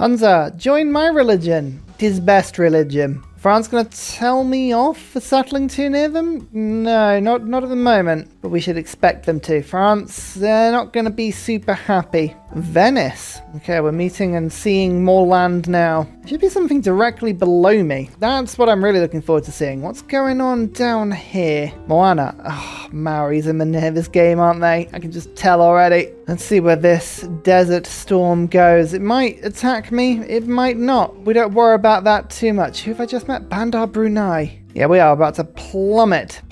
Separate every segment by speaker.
Speaker 1: Hunza, join my religion. It is best religion. France gonna tell me off for settling too near them? No, not at the moment, but we should expect them to. France, they're not gonna be super happy. Venice. Okay, we're meeting and seeing more land now. There should be something directly below me. That's what I'm really looking forward to seeing. What's going on down here? Moana. Oh, Maoris in this game, aren't they? I can just tell already. Let's see where this desert storm goes. It might attack me. It might not. We don't worry about that too much. Who have I just met? Bandar Brunei. Yeah, we are about to plummet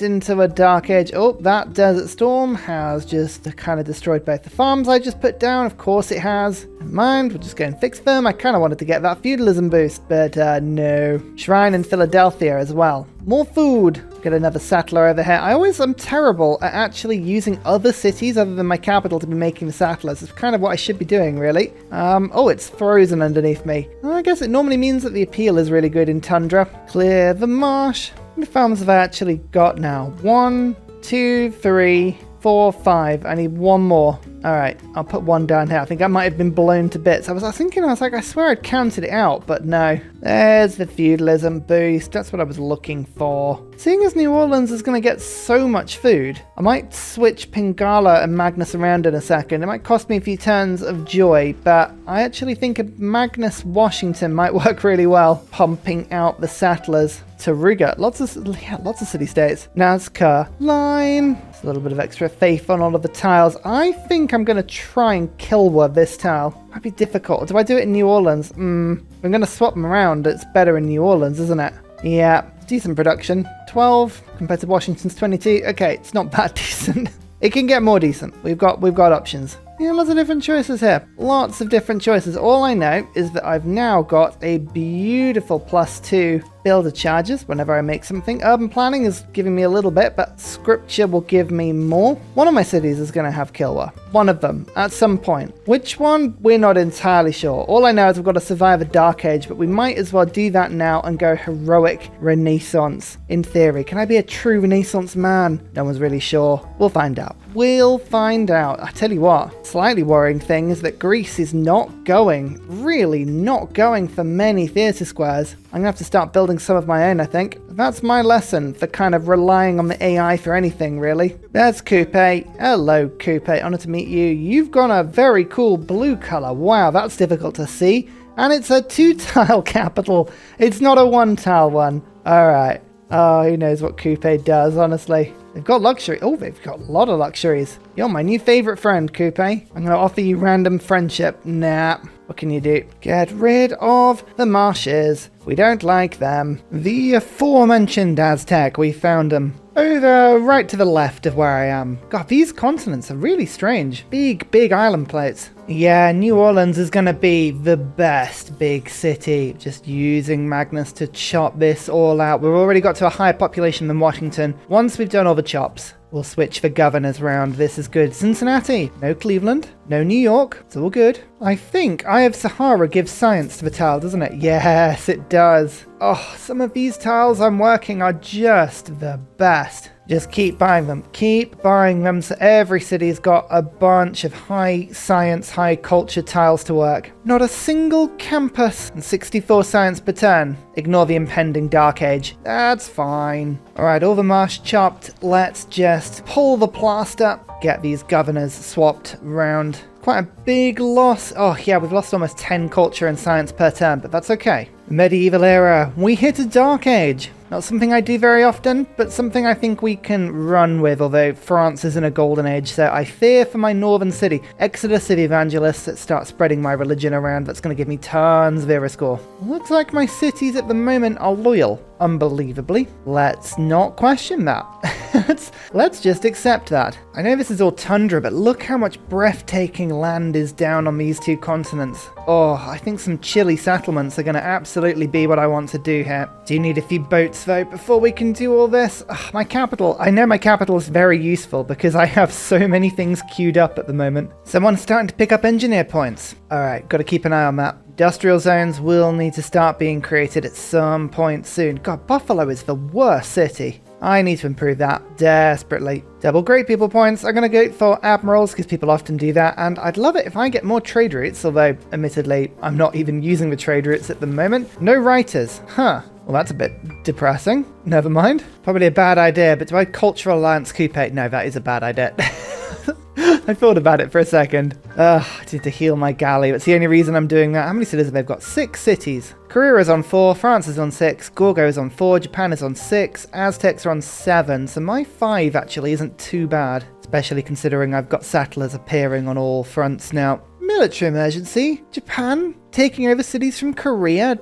Speaker 1: into a dark age. Oh, that desert storm has just kind of destroyed both the farms I just put down. Of course it has. Never mind, we'll just go and fix them. I kind of wanted to get that feudalism boost, but no. Shrine in Philadelphia as well. More food. Get another settler over here. I'm terrible at actually using other cities other than my capital to be making the settlers. It's kind of what I should be doing, really. Oh, it's frozen underneath me. I guess it normally means that the appeal is really good in tundra. Clear the marsh. How many farms have I actually got now? 1, 2, 3, 4, 5. I need one more. All right, I'll put one down here. I think I might have been blown to bits. I was like, I swear I'd counted it out, but no. There's the feudalism boost. That's what I was looking for. Seeing as New Orleans is going to get so much food, I might switch Pingala and Magnus around in a second. It might cost me a few turns of joy, but I actually think a Magnus Washington might work really well, pumping out the settlers to Riga. Lots of city-states. Nazca line. It's a little bit of extra faith on all of the tiles. I think I'm going to try and Kilwa this tile. Might be difficult. Do I do it in New Orleans? I'm going to swap them around. It's better in New Orleans, isn't it? Yeah, decent production. 12 compared to Washington's 22. Okay, it's not that decent. It can get more decent. We've got options. Yeah, lots of different choices here. Lots of different choices. All I know is that I've now got a beautiful +2 builder charges whenever I make something. Urban planning is giving me a little bit, but scripture will give me more. One of my cities is going to have Kilwa. One of them, at some point. Which one? We're not entirely sure. All I know is we've got to survive a dark age, but we might as well do that now and go heroic Renaissance. In theory, can I be a true Renaissance man? No one's really sure. We'll find out. We'll find out. I tell you what, slightly worrying thing is that Greece is really not going for many theatre squares. I'm going to have to start building some of my own, I think. That's my lesson for kind of relying on the AI for anything, really. There's Coupe. Hello, Coupe. Honor to meet you. You've got a very cool blue color. Wow, that's difficult to see. And it's a 2-tile capital. It's not a 1-tile one. All right. Oh, who knows what Coupe does, honestly. They've got luxury. Oh, they've got a lot of luxuries. You're my new favorite friend, Coupe. I'm going to offer you random friendship. Nah. What can you do? Get rid of the marshes. We don't like them. The aforementioned Aztec, we found them. Over right to the left of where I am. God, these continents are really strange. Big island plates. Yeah, New Orleans is going to be the best big city. Just using Magnus to chop this all out. We've already got to a higher population than Washington. Once we've done all the chops, we'll switch the governors round. This is good. Cincinnati. No Cleveland. No New York. It's all good. I think Eye of Sahara gives science to the tile, doesn't it? Yes, it does. Oh, some of these tiles I'm working are just the best. Just keep buying them. Keep buying them so every city's got a bunch of high science, high culture tiles to work. Not a single campus and 64 science per turn. Ignore the impending dark age. That's fine. Alright, all the marsh chopped. Let's just pull the plaster. Get these governors swapped around. Quite a big loss. Oh yeah, we've lost almost 10 culture and science per turn, but that's okay. Medieval era. We hit a dark age. Not something I do very often, but something I think we can run with, although France is in a golden age, so I fear for my northern city. Exodus of evangelists that start spreading my religion around. That's going to give me tons of era score. Looks like my cities at the moment are loyal. Unbelievably. Let's not question that. Let's just accept that. I know this is all tundra, but look how much breathtaking land is down on these two continents. Oh, I think some chilly settlements are going to absolutely be what I want to do here. Do need a few boats though before we can do all this. My capital. I know my capital is very useful because I have so many things queued up at the moment. Someone's starting to pick up engineer points. Alright, got to keep an eye on that. Industrial zones will need to start being created at some point soon. God, Buffalo is the worst city. I need to improve that desperately. Double great people points. I'm going to go for admirals because people often do that. And I'd love it if I get more trade routes, although admittedly, I'm not even using the trade routes at the moment. No writers. Huh. Well, that's a bit depressing. Never mind. Probably a bad idea, but do I Cultural Alliance Coupe? No, that is a bad idea. I thought about it for a second. I need to heal my galley. That's the only reason I'm doing that. How many cities have they got? 6 cities. Korea is on 4, France is on 6, Gorgo is on 4, Japan is on 6, Aztecs are on 7. So my 5 actually isn't too bad, especially considering I've got settlers appearing on all fronts now. Military emergency? Japan taking over cities from Korea?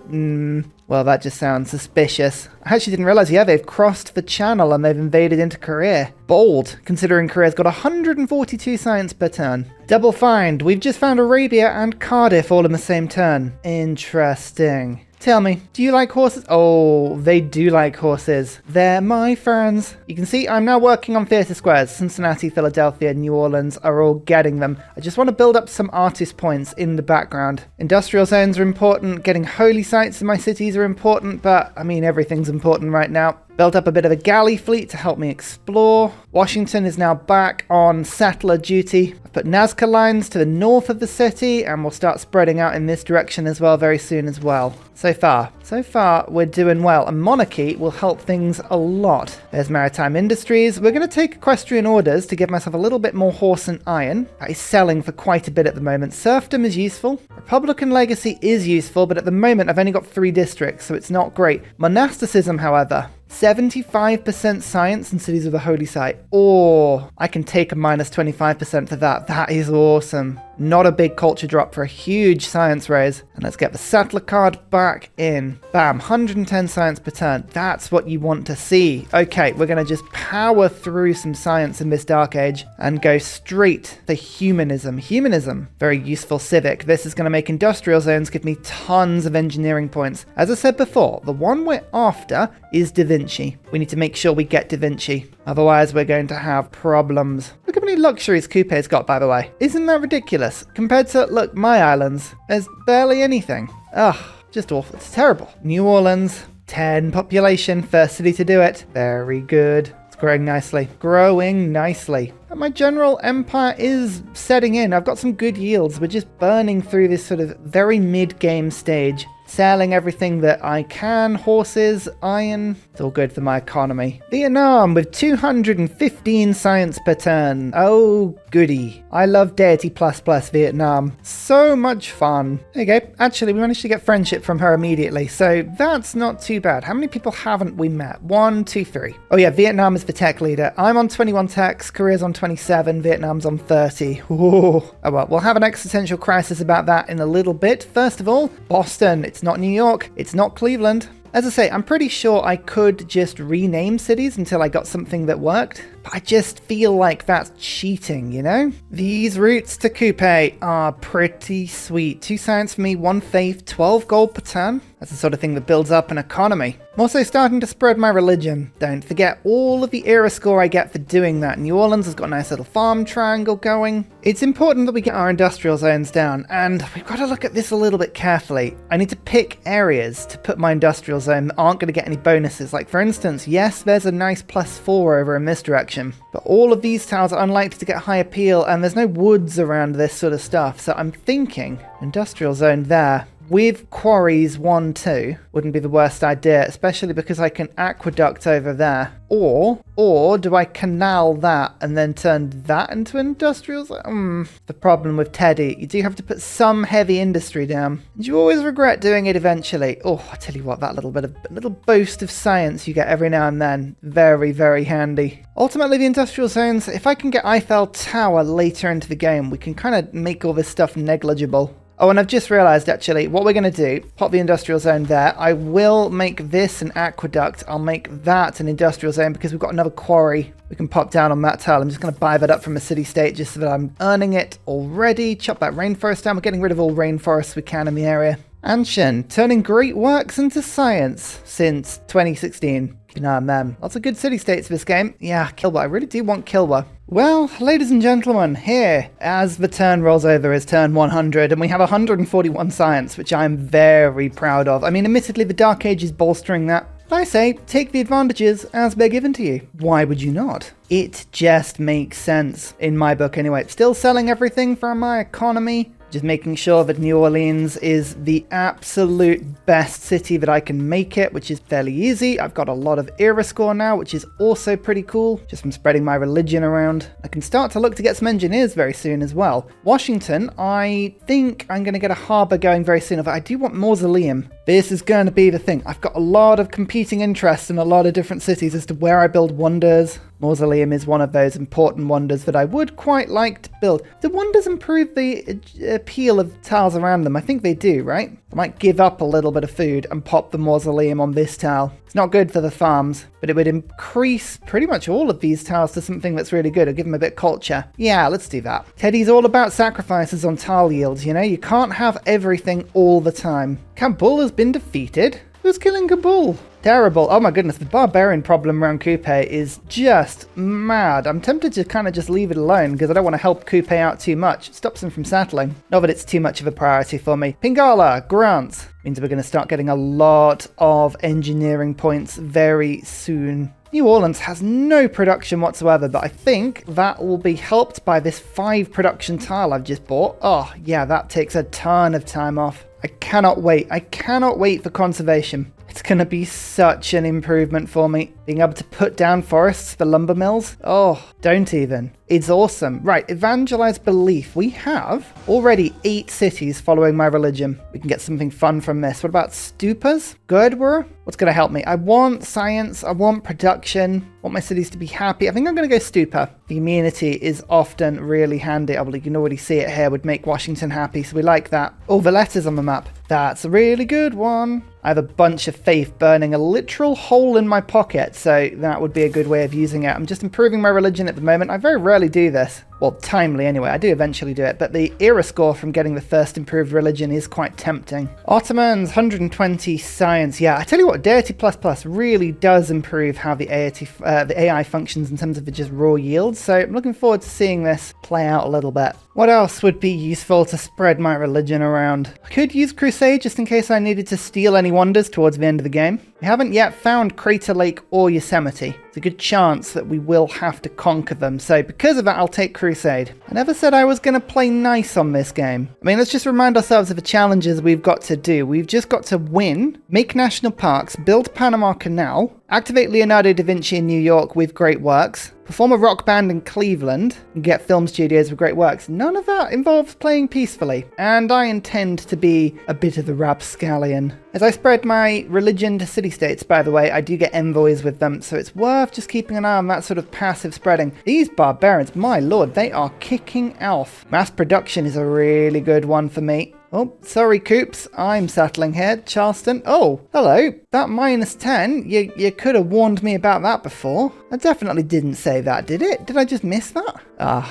Speaker 1: Well, that just sounds suspicious. I actually didn't realize, yeah, they've crossed the channel and they've invaded into Korea. Bold, considering Korea's got 142 science per turn. Double find. We've just found Arabia and Cardiff all in the same turn. Interesting. Tell me, do you like horses? Oh, they do like horses. They're my friends. You can see I'm now working on theatre squares. Cincinnati, Philadelphia, New Orleans are all getting them. I just want to build up some artist points in the background. Industrial zones are important. Getting holy sites in my cities are important, but I mean, everything's important right now. Built up a bit of a galley fleet to help me explore. Washington is now back on settler duty. I've put Nazca lines to the north of the city, and we'll start spreading out in this direction as well very soon as well. So far, we're doing well. And monarchy will help things a lot. There's maritime industries. We're going to take equestrian orders to give myself a little bit more horse and iron. That is selling for quite a bit at the moment. Serfdom is useful. Republican legacy is useful, but at the moment I've only got 3 districts, so it's not great. Monasticism, however, 75% science in cities with a holy site. Or I can take a minus 25% for that. That is awesome. Not a big culture drop for a huge science raise. And let's get the settler card back in. Bam, 110 science per turn. That's what you want to see. Okay, we're going to just power through some science in this dark age and go straight to humanism. Humanism, very useful civic. This is going to make industrial zones give me tons of engineering points. As I said before, the one we're after is Da Vinci. We need to make sure we get Da Vinci. Otherwise, we're going to have problems. Look how many luxuries Coupe's got, by the way. Isn't that ridiculous? Compared to, look, my islands, there's barely anything. Ugh, just awful. It's terrible. New Orleans, 10 population, first city to do it. Very good. It's growing nicely. Growing nicely. And my general empire is setting in. I've got some good yields. We're just burning through this sort of very mid-game stage. Selling everything that I can. Horses, iron. It's all good for my economy. Vietnam with 215 science per turn. Oh, goody. I love Deity ++ Vietnam. So much fun. There you go. Actually, we managed to get friendship from her immediately, so that's not too bad. How many people haven't we met? 1, 2, 3. Oh yeah, Vietnam is the tech leader. I'm on 21 techs, Korea's on 27, Vietnam's on 30. Ooh. Oh well, we'll have an existential crisis about that in a little bit. First of all, Boston. It's not New York. It's not Cleveland. As I say, I'm pretty sure I could just rename cities until I got something that worked, but I just feel like that's cheating, you know? These routes to Coupe are pretty sweet. 2 science for me, 1 faith, 12 gold per turn. That's the sort of thing that builds up an economy. I'm also starting to spread my religion. Don't forget all of the era score I get for doing that. New Orleans has got a nice little farm triangle going. It's important that we get our industrial zones down, and we've got to look at this a little bit carefully. I need to pick areas to put my industrial zone that aren't going to get any bonuses. Like for instance, yes, there's a nice +4 over in this direction, but all of these tiles are unlikely to get high appeal, and there's no woods around this sort of stuff. So I'm thinking industrial zone there. With quarries 1, 2 wouldn't be the worst idea, especially because I can aqueduct over there. Or do I canal that and then turn that into industrial? The problem with Teddy, you do have to put some heavy industry down. And you always regret doing it eventually. Oh, I tell you what, that little boast of science you get every now and then, very, very handy. Ultimately, the industrial zones, if I can get Eiffel Tower later into the game, we can kind of make all this stuff negligible. Oh, and I've just realized, actually, what we're going to do, pop the industrial zone there. I will make this an aqueduct. I'll make that an industrial zone because we've got another quarry we can pop down on that tile. I'm just going to buy that up from a city-state just so that I'm earning it already. Chop that rainforest down. We're getting rid of all rainforests we can in the area. Anshan, turning great works into science since 2016. Keep an eye on them. Lots of good city-states for this game. Yeah, Kilwa. I really do want Kilwa. Well, ladies and gentlemen, here, as the turn rolls over, is turn 100, and we have 141 science, which I'm very proud of. I mean, admittedly, the Dark Age is bolstering that. I say, take the advantages as they're given to you. Why would you not? It just makes sense, in my book anyway. Still selling everything from my economy, just making sure that New Orleans is the absolute best city that I can make it, which is fairly easy. I've got a lot of era score now, which is also pretty cool, just from spreading my religion around. I can start to look to get some engineers very soon as well. Washington, I think I'm going to get a harbor going very soon, but I do want Mausoleum. This is going to be the thing. I've got a lot of competing interests in a lot of different cities as to where I build wonders. Mausoleum is one of those important wonders that I would quite like to build. Do wonders improve the appeal of tiles around them? I think they do, right? I might give up a little bit of food and pop the Mausoleum on this tile. It's not good for the farms, but it would increase pretty much all of these tiles to something that's really good. I'll give them a bit of culture. Yeah, let's do that. Teddy's all about sacrifices on tile yields, you know? You can't have everything all the time. Kabul has been defeated. Who's killing Kabul? Terrible. Oh my goodness, the barbarian problem around Coupe is just mad. I'm tempted to kind of just leave it alone because I don't want to help Coupe out too much. It stops him from settling. Not that it's too much of a priority for me. Pingala, grants. Means we're going to start getting a lot of engineering points very soon. New Orleans has no production whatsoever, but I think that will be helped by this 5 production tile I've just bought. Oh yeah, that takes a ton of time off. I cannot wait. I cannot wait for conservation. It's going to be such an improvement for me. Being able to put down forests for lumber mills. Oh, don't even. It's awesome. Right, evangelize belief. We have already 8 cities following my religion. We can get something fun from this. What about stupas? Gurdwara? What's going to help me? I want science. I want production. I want my cities to be happy. I think I'm going to go stupa. The immunity is often really handy. I believe you can already see it here. Would make Washington happy, so we like that. Oh, Valletta's on the map. That's a really good one. I have a bunch of faith burning a literal hole in my pocket, so that would be a good way of using it. I'm just improving my religion at the moment. I very rarely do this. Well, timely anyway. I do eventually do it, but the era score from getting the first improved religion is quite tempting. Ottomans, 120 science. Yeah, I tell you what, Deity++ really does improve how the AI functions in terms of the just raw yields, so I'm looking forward to seeing this play out a little bit. What else would be useful to spread my religion around? I could use Crusade just in case I needed to steal any wonders towards the end of the game. We haven't yet found Crater Lake or Yosemite. It's a good chance that we will have to conquer them, so because of that I'll take Crusade. I never said I was going to play nice on this game. I mean, let's just remind ourselves of the challenges we've got to do. We've just got to win, make national parks, build Panama Canal, activate Leonardo da Vinci in New York with great works, perform a rock band in Cleveland, and get film studios with great works. None of that involves playing peacefully, and I intend to be a bit of a rapscallion. As I spread my religion to city-states, by the way, I do get envoys with them, so it's worth just keeping an eye on that sort of passive spreading. These barbarians, my lord, they are kicking off. Mass production is a really good one for me. Oh, sorry, Coops. I'm settling here. Charleston. Oh, hello. That -10, you could have warned me about that before. I definitely didn't say that, did it? Did I just miss that?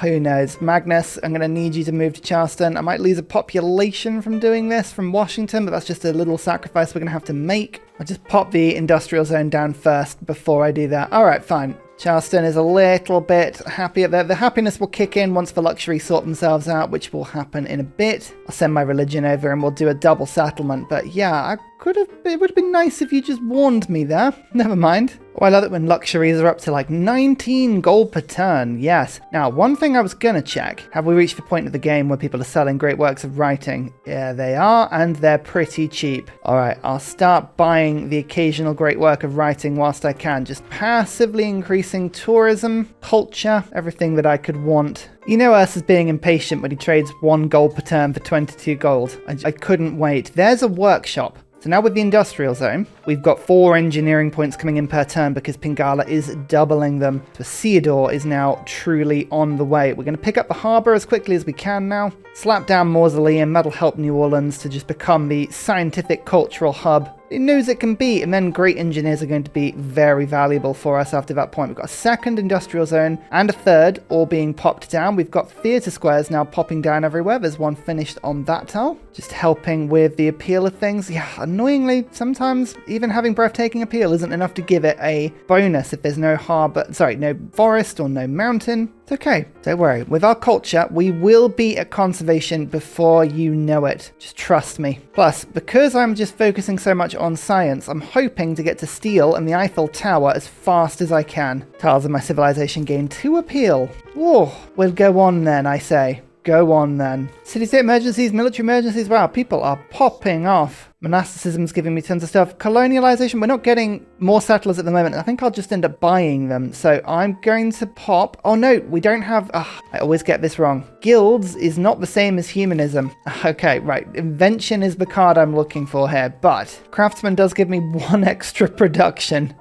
Speaker 1: Who knows. Magnus, I'm going to need you to move to Charleston. I might lose a population from doing this from Washington, but that's just a little sacrifice we're going to have to make. I'll just pop the industrial zone down first before I do that. All right, fine. Charleston is a little bit happier there. The happiness will kick in once the luxury sort themselves out, which will happen in a bit. I'll send my religion over and we'll do a double settlement. But yeah, it would have been nice if you just warned me there. Never mind. Oh, I love it when luxuries are up to like 19 gold per turn. Yes. Now, one thing I was going to check. Have we reached the point of the game where people are selling great works of writing? Yeah, they are, and they're pretty cheap. All right, I'll start buying the occasional great work of writing whilst I can. Just passively increasing tourism, culture, everything that I could want. You know us as being impatient when he trades 1 gold per turn for 22 gold. I couldn't wait. There's a workshop. So now with the industrial zone, we've got 4 engineering points coming in per turn because Pingala is doubling them. So Theodore is now truly on the way. We're going to pick up the harbour as quickly as we can now. Slap down Mausoleum, that'll help New Orleans to just become the scientific cultural hub it knows it can be, and then great engineers are going to be very valuable for us after that point. We've got a second industrial zone and a third all being popped down. We've got theatre squares now popping down everywhere. There's one finished on that tile, just helping with the appeal of things. Yeah, annoyingly, sometimes even having breathtaking appeal isn't enough to give it a bonus if there's no harbour, no forest or no mountain. It's okay, don't worry. With our culture, we will be at conservation before you know it. Just trust me. Plus, because I'm just focusing so much on science, I'm hoping to get to steel and the Eiffel Tower as fast as I can. Tiles of my civilization gain 2 appeal. Whoa, we'll go on then, I say. Go on then. City-state emergencies, military emergencies. Wow, people are popping off. Monasticism's giving me tons of stuff. Colonialization, we're not getting more settlers at the moment. I think I'll just end up buying them. So I'm going to pop... Oh no, we don't have... I always get this wrong. Guilds is not the same as humanism. Okay, right. Invention is the card I'm looking for here. But Craftsman does give me 1 extra production.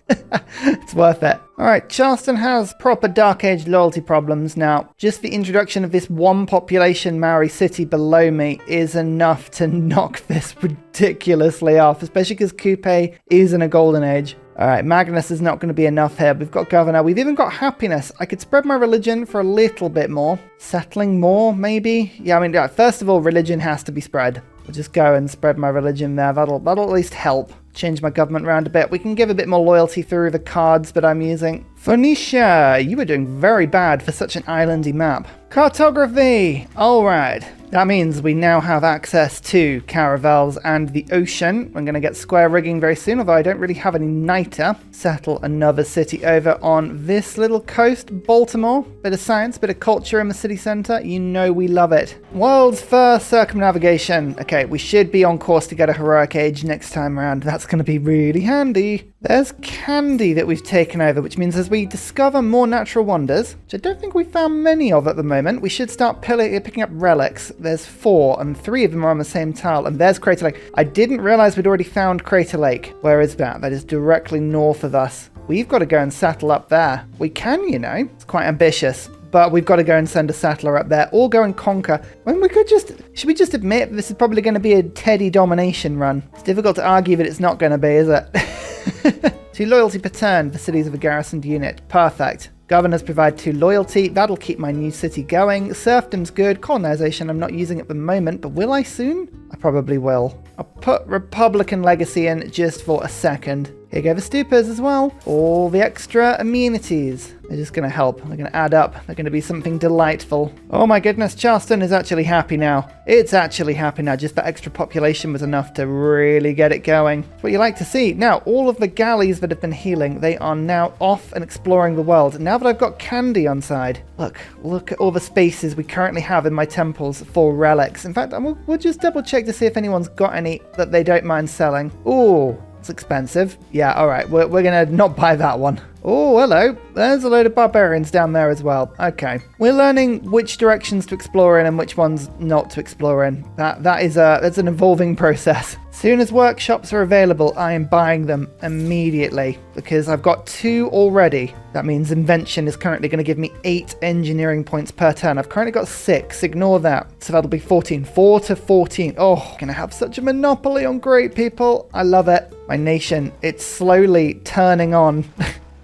Speaker 1: It's worth it. Alright, Charleston has proper Dark Age loyalty problems now. Just the introduction of this 1 population Maori city below me is enough to knock this ridiculously off, especially because Coupe is in a golden age. Alright, Magnus is not going to be enough here. We've got governor. We've even got happiness. I could spread my religion for a little bit more. Settling more, maybe? Yeah, I mean, yeah, first of all, religion has to be spread. I'll just go and spread my religion there. That'll at least help. Change my government around a bit. We can give a bit more loyalty through the cards that I'm using. Phoenicia, you were doing very bad for such an islandy map. Cartography! Alright. That means we now have access to caravels and the ocean. I'm going to get square rigging very soon, although I don't really have any niter. Settle another city over on this little coast, Baltimore. Bit of science, bit of culture in the city centre. You know we love it. World's first circumnavigation. Okay, we should be on course to get a heroic age next time around. That's going to be really handy. There's Candy that we've taken over, which means as we discover more natural wonders, which I don't think we found many of at the moment, we should start picking up relics. There's 4, and 3 of them are on the same tile, and there's Crater Lake. I didn't realize we'd already found Crater Lake. Where is that? That is directly north of us. We've got to go and settle up there. We can, you know. It's quite ambitious. But we've got to go and send a settler up there, or go and conquer. When we could just... Should we just admit this is probably going to be a Teddy domination run? It's difficult to argue that it's not going to be, is it? 2 loyalty per turn for cities of a garrisoned unit. Perfect. Governors provide 2 loyalty. That'll keep my new city going. Serfdom's good. Colonization I'm not using at the moment, but will I soon? I probably will. I'll put Republican legacy in just for a second. Here go the stupas as well. All the extra amenities. They're just going to help. They're going to add up. They're going to be something delightful. Oh my goodness, Charleston is actually happy now. It's actually happy now. Just that extra population was enough to really get it going. It's what you like to see. Now, all of the galleys that have been healing, they are now off and exploring the world. Now that I've got Candy on side, look at all the spaces we currently have in my temples for relics. In fact, we'll just double check to see if anyone's got any that they don't mind selling. Ooh. It's expensive. Yeah, all right. We're going to not buy that one. Oh, hello. There's a load of barbarians down there as well. Okay. We're learning which directions to explore in and which ones not to explore in. That's an evolving process. Soon as workshops are available, I am buying them immediately because I've got 2 already. That means invention is currently going to give me 8 engineering points per turn. I've currently got 6. Ignore that. So that'll be 14. 4 to 14. Oh, I'm going to have such a monopoly on great people. I love it. My nation, it's slowly turning on.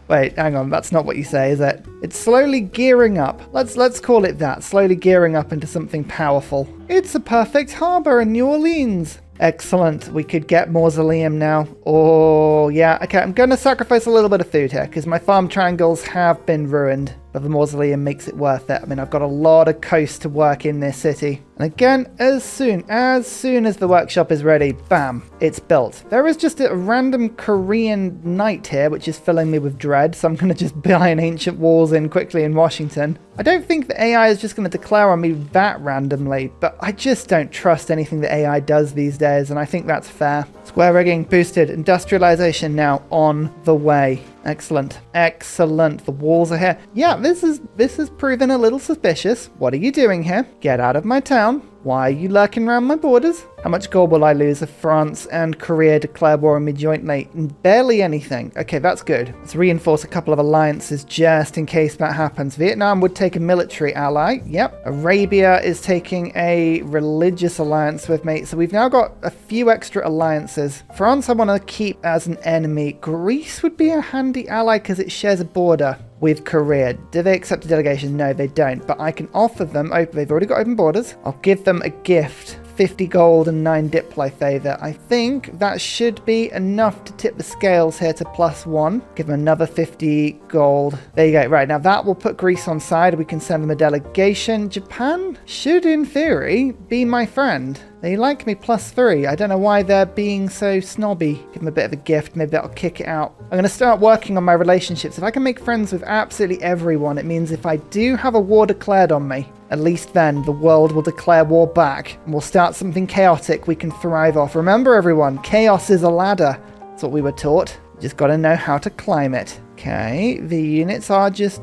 Speaker 1: Wait, hang on. That's not what you say, is it? It's slowly gearing up. Let's call it that. Slowly gearing up into something powerful. It's a perfect harbor in New Orleans. Excellent. We could get Mausoleum now. Oh, yeah. Okay, I'm going to sacrifice a little bit of food here because my farm triangles have been ruined. But the Mausoleum makes it worth it. I mean, I've got a lot of coast to work in this city. And again, as soon as the workshop is ready, bam, it's built. There is just a random Korean knight here, which is filling me with dread. So I'm going to just buy an ancient walls in quickly in Washington. I don't think the AI is just going to declare on me that randomly, but I just don't trust anything the AI does these days, and I think that's fair. Square rigging boosted, industrialization now on the way. Excellent. Excellent. The walls are here. Yeah, this is proven a little suspicious. What are you doing here? Get out of my town. Why are you lurking around my borders? How much gold will I lose if France and Korea declare war on me jointly? Barely anything. Okay, that's good. Let's reinforce a couple of alliances just in case that happens. Vietnam would take a military ally. Yep. Arabia is taking a religious alliance with me. So we've now got a few extra alliances. France I want to keep as an enemy. Greece would be a handy ally because it shares a border with Korea. Do they accept a delegation? No, they don't. But I can offer them, they've already got open borders. I'll give them a gift 50 gold and 9 diplo favor. I think that should be enough to tip the scales here to +1. Give them another 50 gold. There you go. Right, now that will put Greece on side. We can send them a delegation. Japan should, in theory, be my friend. They like me +3. I don't know why they're being so snobby. Give them a bit of a gift. Maybe that'll kick it out. I'm going to start working on my relationships. If I can make friends with absolutely everyone, it means if I do have a war declared on me, at least then the world will declare war back and we'll start something chaotic we can thrive off. Remember, everyone, chaos is a ladder. That's what we were taught. Just got to know how to climb it. Okay, the units are just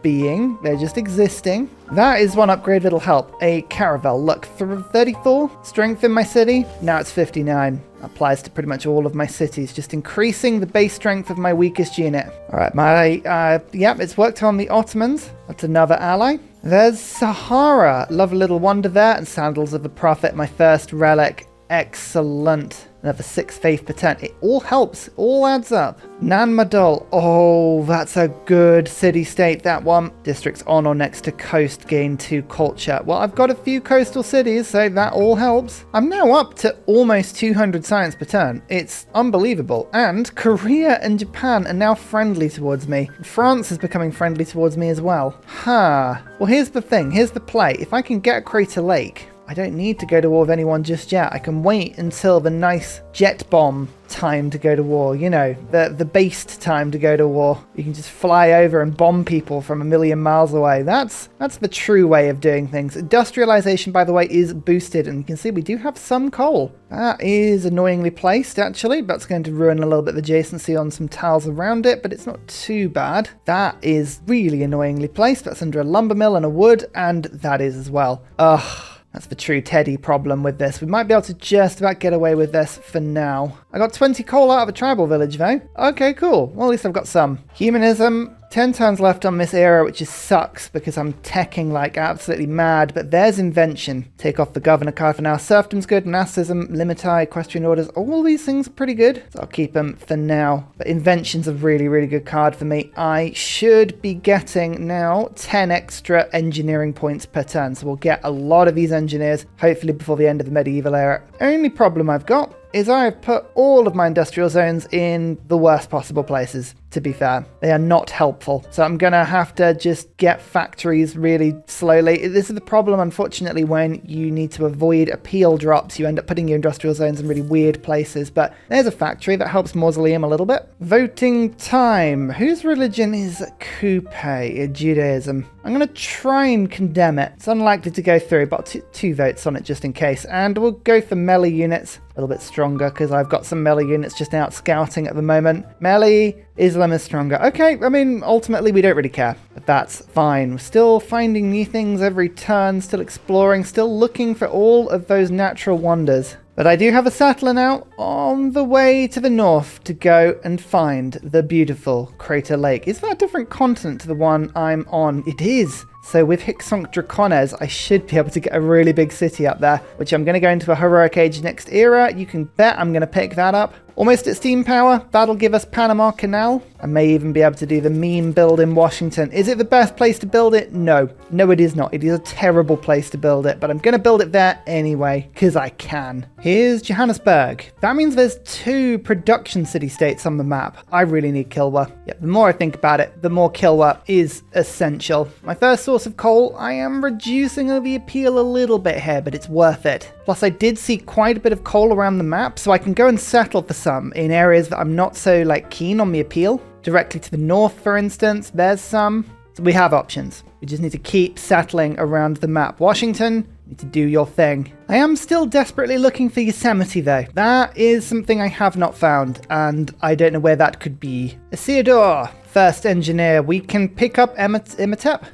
Speaker 1: being. They're just existing. That is one upgrade that'll help. A caravel. Look, 34 strength in my city. Now it's 59. Applies to pretty much all of my cities. Just increasing the base strength of my weakest unit. All right, yep, it's worked on the Ottomans. That's another ally. There's Sahara. Love a little wonder there. And Sandals of the Prophet, my first relic. Excellent. Another 6 faith per 10. It all helps. All adds up. Nan Madol. Oh, that's a good city-state, that one. Districts on or next to coast gain 2 culture. Well, I've got a few coastal cities, so that all helps. I'm now up to almost 200 science per turn. It's unbelievable. And Korea and Japan are now friendly towards me. France is becoming friendly towards me as well. Well, here's the thing. Here's the play. If I can get Crater Lake, I don't need to go to war with anyone just yet. I can wait until the nice jet bomb time to go to war. You know, the based time to go to war. You can just fly over and bomb people from a million miles away. That's the true way of doing things. Industrialization, by the way, is boosted. And you can see we do have some coal. That is annoyingly placed, actually. That's going to ruin a little bit of adjacency on some tiles around it, but it's not too bad. That is really annoyingly placed. That's under a lumber mill and a wood, and that is as well. Ugh. That's the true Teddy problem with this. We might be able to just about get away with this for now. I got 20 coal out of a tribal village, though. Okay, cool. Well, at least I've got some. Humanism. 10 turns left on this era, which just sucks because I'm teching like absolutely mad, but there's invention. Take off the governor card for now. Serfdom's good, Nazism, Limiti, equestrian orders, all these things are pretty good, so I'll keep them for now. But invention's a really, really good card for me. I should be getting now 10 extra engineering points per turn, so we'll get a lot of these engineers, hopefully before the end of the medieval era. Only problem I've got is I've put all of my industrial zones in the worst possible places, to be fair. They are not helpful. So I'm going to have to just get factories really slowly. This is the problem, unfortunately, when you need to avoid appeal drops. You end up putting your industrial zones in really weird places. But there's a factory that helps Mausoleum a little bit. Voting time. Whose religion is Coupe? Judaism. I'm going to try and condemn it. It's unlikely to go through, but two votes on it just in case. And we'll go for melee units. A little bit stronger because I've got some melee units just out scouting at the moment. Melee, Islam is stronger. Okay, I mean, ultimately we don't really care, but that's fine. We're still finding new things every turn, still exploring, still looking for all of those natural wonders. But I do have a settler now on the way to the north to go and find the beautiful Crater Lake. Is that a different continent to the one I'm on? It is. So with Hicksonk Dracones, I should be able to get a really big city up there, which I'm going to go into a heroic age next era. You can bet I'm going to pick that up. Almost at steam power. That'll give us Panama Canal. I may even be able to do the meme build in Washington. Is it the best place to build it? No. No, it is not. It is a terrible place to build it, but I'm going to build it there anyway, because I can. Here's Johannesburg. That means there's 2 production city-states on the map. I really need Kilwa. Yep, the more I think about it, the more Kilwa is essential. My first source of coal, I am reducing the appeal a little bit here, but it's worth it. Plus, I did see quite a bit of coal around the map, so I can go and settle for some in areas that I'm not so keen on the appeal. Directly to the north, for instance, there's some. So we have options. We just need to keep settling around the map. Washington, you need to do your thing. I am still desperately looking for Yosemite, though. That is something I have not found, and I don't know where that could be. Isidore, first engineer. We can pick up Imhotep.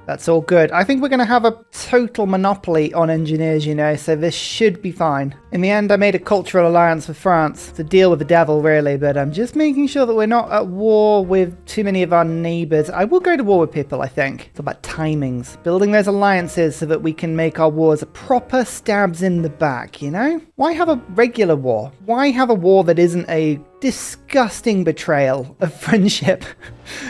Speaker 1: That's all good. I think we're going to have a total monopoly on engineers, you know, so this should be fine. In the end, I made a cultural alliance with France to deal with the devil, really, but I'm just making sure that we're not at war with too many of our neighbours. I will go to war with people, I think. It's about timings. Building those alliances so that we can make our wars proper stabs in the back, you know? Why have a regular war? Why have a war that isn't a disgusting betrayal of friendship?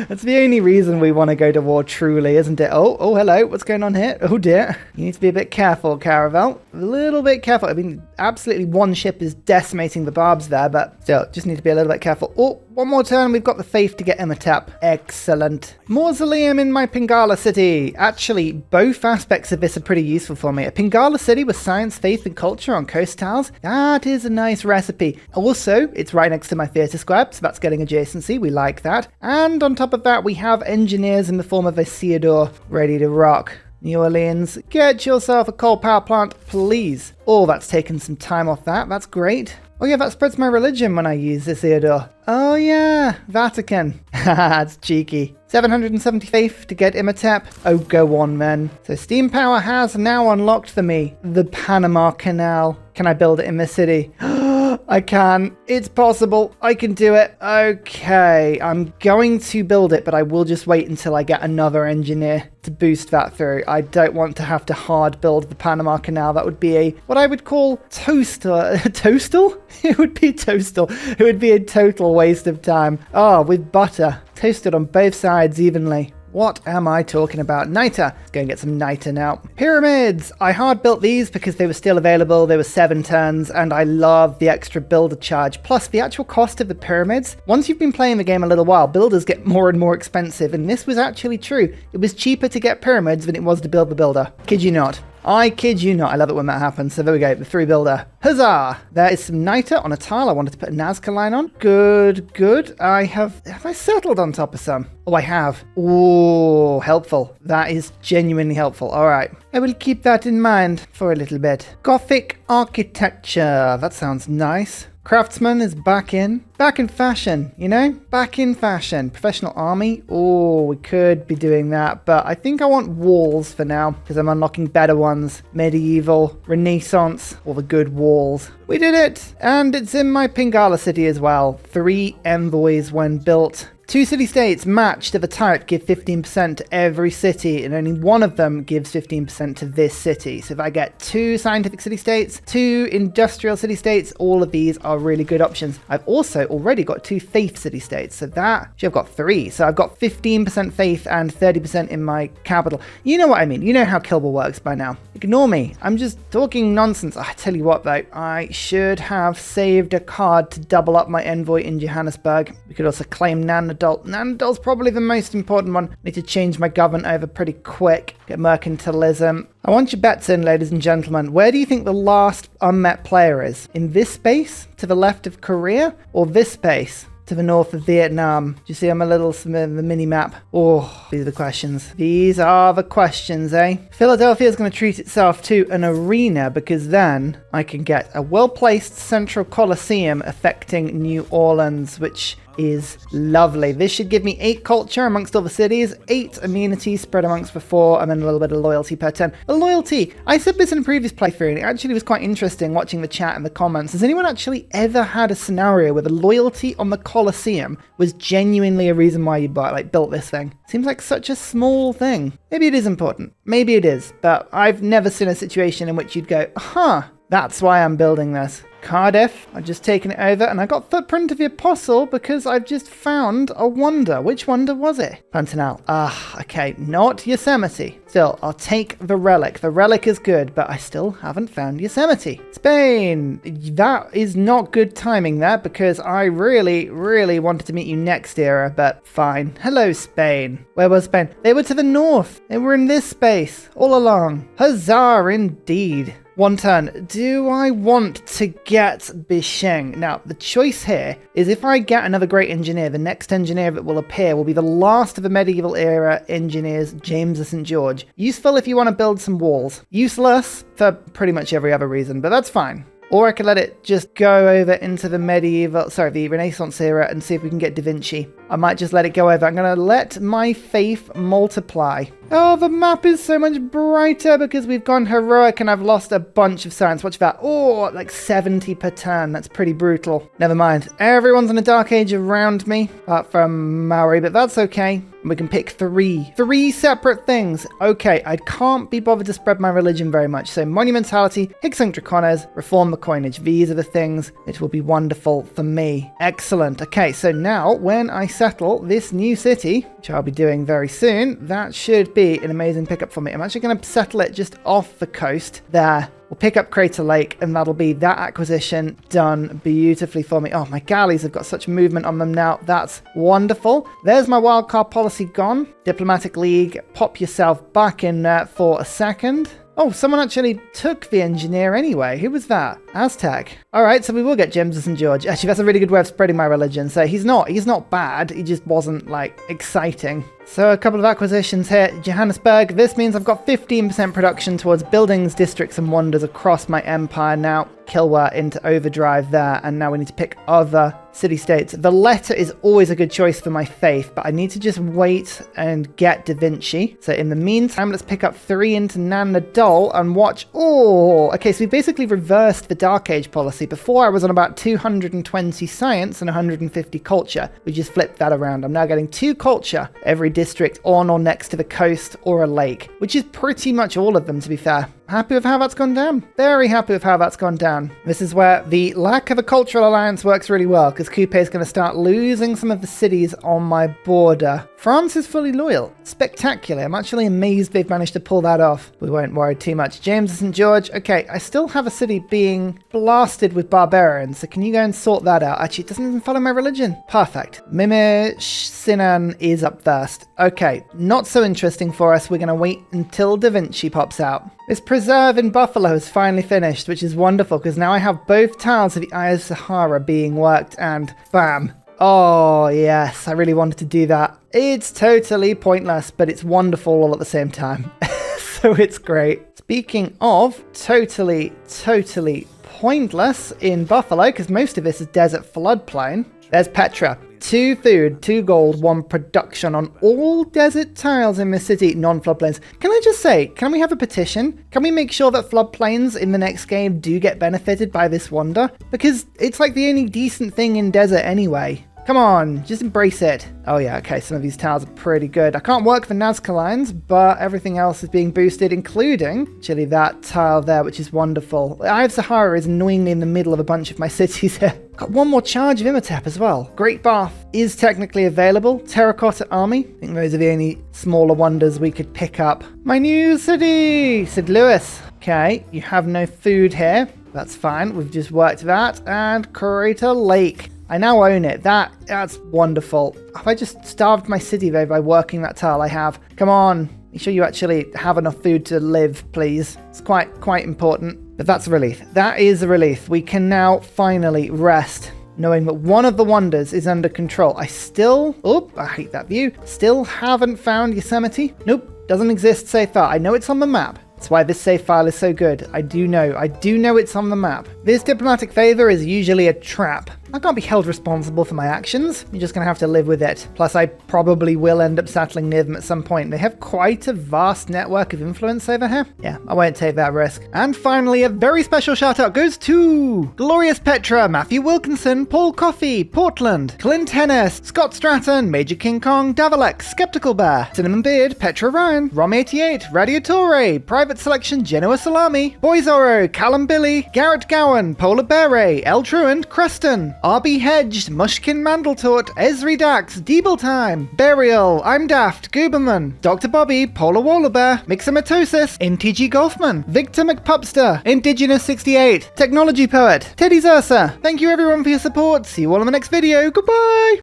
Speaker 1: That's the only reason we want to go to war, truly, isn't it? Oh, Oh, hello. What's going on here? Oh dear. You need to be a bit careful, Caravel. A little bit careful. I mean, absolutely one ship is decimating the barbs there, but still, just need to be a little bit careful. Oh, one more turn. We've got the faith to get Imhotep. Excellent. Mausoleum in my Pingala city. Actually, both aspects of this are pretty useful for me. A Pingala city with science, faith, and culture on coast tiles. That is a nice recipe. Also, it's right next to my theatre square, so that's getting adjacency. We like that. And on top of that, we have engineers in the form of a Theodore ready to rock. New Orleans, get yourself a coal power plant, please. Oh, that's taken some time off that. That's great. Oh yeah, that spreads my religion when I use this Theodore. Oh yeah, Vatican. Haha, it's cheeky. 770 faith to get Imhotep. Oh, go on then. So steam power has now unlocked for me the Panama Canal. Can I build it in this city? I can. It's possible. I can do it. Okay, I'm going to build it, but I will just wait until I get another engineer to boost that through. I don't want to have to hard build the Panama Canal. That would be what I would call toaster. Toastal? It would be toastal. It would be a total waste of time. Oh, with butter. Toasted on both sides evenly. What am I talking about? Niter. Let's go and get some niter now. Pyramids. I hard built these because they were still available. They were 7 turns and I love the extra builder charge. Plus the actual cost of the pyramids. Once you've been playing the game a little while, builders get more and more expensive. And this was actually true. It was cheaper to get pyramids than it was to build the builder. Kid you not. I kid you not. I love it when that happens. So there we go, the 3 builder. Huzzah! There is some niter on a tile. I wanted to put a Nazca line on. Good, good. Have I settled on top of some? Oh, I have. Oh, helpful. That is genuinely helpful. All right. I will keep that in mind for a little bit. Gothic architecture. That sounds nice. Craftsman is back in fashion, you know? Back in fashion. Professional army. Oh, we could be doing that, but I think I want walls for now because I'm unlocking better ones. Medieval, Renaissance, all the good walls. We did it! And it's in my Pingala city as well. 3 envoys when built. 2 city-states matched of a type give 15% to every city, and only one of them gives 15% to this city. So if I get 2 scientific city-states, 2 industrial city-states, all of these are really good options. I've also already got 2 faith city-states, so that, actually I've got 3. So I've got 15% faith and 30% in my capital. You know what I mean. You know how Kilbur works by now. Ignore me. I'm just talking nonsense. I tell you what though, I should have saved a card to double up my envoy in Johannesburg. We could also claim Nanadol. Nanadol's probably the most important one. I need to change my government over pretty quick. Get mercantilism. I want your bets in, ladies and gentlemen. Where do you think the last unmet player is? In this space, to the left of Korea, or this space, to the north of Vietnam? Do you see on my little the mini map? Oh, these are the questions. These are the questions, eh? Philadelphia is going to treat itself to an arena because then I can get a well-placed central Colosseum affecting New Orleans, which is lovely. This should give me 8 culture amongst all the cities, 8 amenities spread amongst the 4, and then a little bit of loyalty per turn. The loyalty, I said this in a previous playthrough, and it actually was quite interesting watching the chat and the comments. Has anyone actually ever had a scenario where the loyalty on the Colosseum was genuinely a reason why you built this thing? Seems like such a small thing. Maybe it is important. Maybe it is, but I've never seen a situation in which you'd go, huh, that's why I'm building this. Cardiff, I've just taken it over, and I got Footprint of the Apostle because I've just found a wonder. Which wonder was it? Pantanal. Ah, okay, not Yosemite. Still, I'll take the relic. The relic is good, but I still haven't found Yosemite. Spain. That is not good timing there because I really, really wanted to meet you next era, but fine. Hello, Spain. Where was Spain? They were to the north. They were in this space all along. Huzzah, indeed. 1 turn. Do I want to get Bisheng? Now, the choice here is if I get another great engineer, the next engineer that will appear will be the last of the medieval era engineers, James of St. George. Useful if you want to build some walls. Useless for pretty much every other reason, but that's fine. Or I could let it just go over into the the Renaissance era and see if we can get Da Vinci. I might just let it go over. I'm going to let my faith multiply. Oh, the map is so much brighter because we've gone heroic and I've lost a bunch of science. Watch that. Oh, like 70 per turn. That's pretty brutal. Never mind. Everyone's in a dark age around me, apart from Maori, but that's okay. We can pick 3 separate things. Okay, I can't be bothered to spread my religion very much. So monumentality, Hic Sunt Dracones, reform the coinage. These are the things. It will be wonderful for me. Excellent. Okay, so now when I settle this new city, which I'll be doing very soon, that should be an amazing pickup for me. I'm actually going to settle it just off the coast there. We'll pick up Crater Lake, and that'll be that acquisition done beautifully for me. Oh, my galleys have got such movement on them now. That's wonderful. There's my wildcard policy gone. Diplomatic League, pop yourself back in there for a second. Oh, someone actually took the engineer anyway. Who was that? Aztec. All right, so we will get James and George. Actually, that's a really good way of spreading my religion. So he's not bad. He just wasn't, like, exciting. So a couple of acquisitions here. Johannesburg. This means I've got 15% production towards buildings, districts, and wonders across my empire now. Kilwa into overdrive there, and now we need to pick other city-states. Valetta is always a good choice for my faith, but I need to just wait and get Da Vinci. So in the meantime, let's pick up 3 into Nanadol and watch. Oh, okay, so we basically reversed the Dark Age policy. Before I was on about 220 science and 150 culture. We just flipped that around. I'm now getting 2 culture every district on or next to the coast or a lake, which is pretty much all of them, to be fair. Happy with how that's gone down. Very happy with how that's gone down. This is where the lack of a cultural alliance works really well, because Coupe is going to start losing some of the cities on my border. France is fully loyal. Spectacular. I'm actually amazed they've managed to pull that off. We won't worry too much. James and St. George. Okay, I still have a city being blasted with barbarians, so can you go and sort that out? Actually, it doesn't even follow my religion. Perfect. Mimir Sinan is up first. Okay, not so interesting for us. We're going to wait until Da Vinci pops out. This preserve in Buffalo is finally finished, which is wonderful, because now I have both tiles of the Eye of Sahara being worked, and bam. Oh, yes, I really wanted to do that. It's totally pointless, but it's wonderful all at the same time. So it's great. Speaking of totally pointless in Buffalo, because most of this is desert floodplain, there's Petra. 2 food, 2 gold, 1 production on all desert tiles in this city, non-floodplains. Can I just say, can we have a petition? Can we make sure that floodplains in the next game do get benefited by this wonder? Because it's like the only decent thing in desert anyway. Come on, just embrace it. Oh yeah, okay, some of these tiles are pretty good. I can't work the Nazca lines, but everything else is being boosted, including actually that tile there, which is wonderful. The Eye of Sahara is annoyingly in the middle of a bunch of my cities here. Got 1 more charge of Imhotep as well. Great Bath is technically available. Terracotta Army. I think those are the only smaller wonders we could pick up. My new city, St. Louis. Okay, you have no food here. That's fine. We've just worked that. And Crater Lake. I now own it. That's wonderful. Have I just starved my city though by working that tile? I have. Come on. Make sure you actually have enough food to live, please. It's quite important. But that's a relief. That is a relief. We can now finally rest, knowing that one of the wonders is under control. I hate that view. Still haven't found Yosemite. Nope. Doesn't exist so far. I know it's on the map. That's why this save file is so good. I do know it's on the map. This diplomatic favor is usually a trap. I can't be held responsible for my actions. You're just going to have to live with it. Plus, I probably will end up settling near them at some point. They have quite a vast network of influence over here. Yeah, I won't take that risk. And finally, a very special shout out goes to Glorious Petra, Matthew Wilkinson, Paul Coffey, Portland, Clint Hennis, Scott Stratton, Major King Kong, Davalex, Skeptical Bear, Cinnamon Beard, Petra Ryan, Rom88, Radiatore, Private Selection, Genoa Salami, Boyzoro, Callum Billy, Garrett Gowan, Polar Beret, El Truant, Creston, RB Hedged, Mushkin Mandletort, Esri Dax, Deeble Time, Burial, I'm Daft, Gooberman, Dr. Bobby, Polar Wallabear, Mixomatosis, NTG Golfman, Victor McPupster, Indigenous 68, Technology Poet, Teddy Zersa. Thank you everyone for your support. See you all in the next video. Goodbye!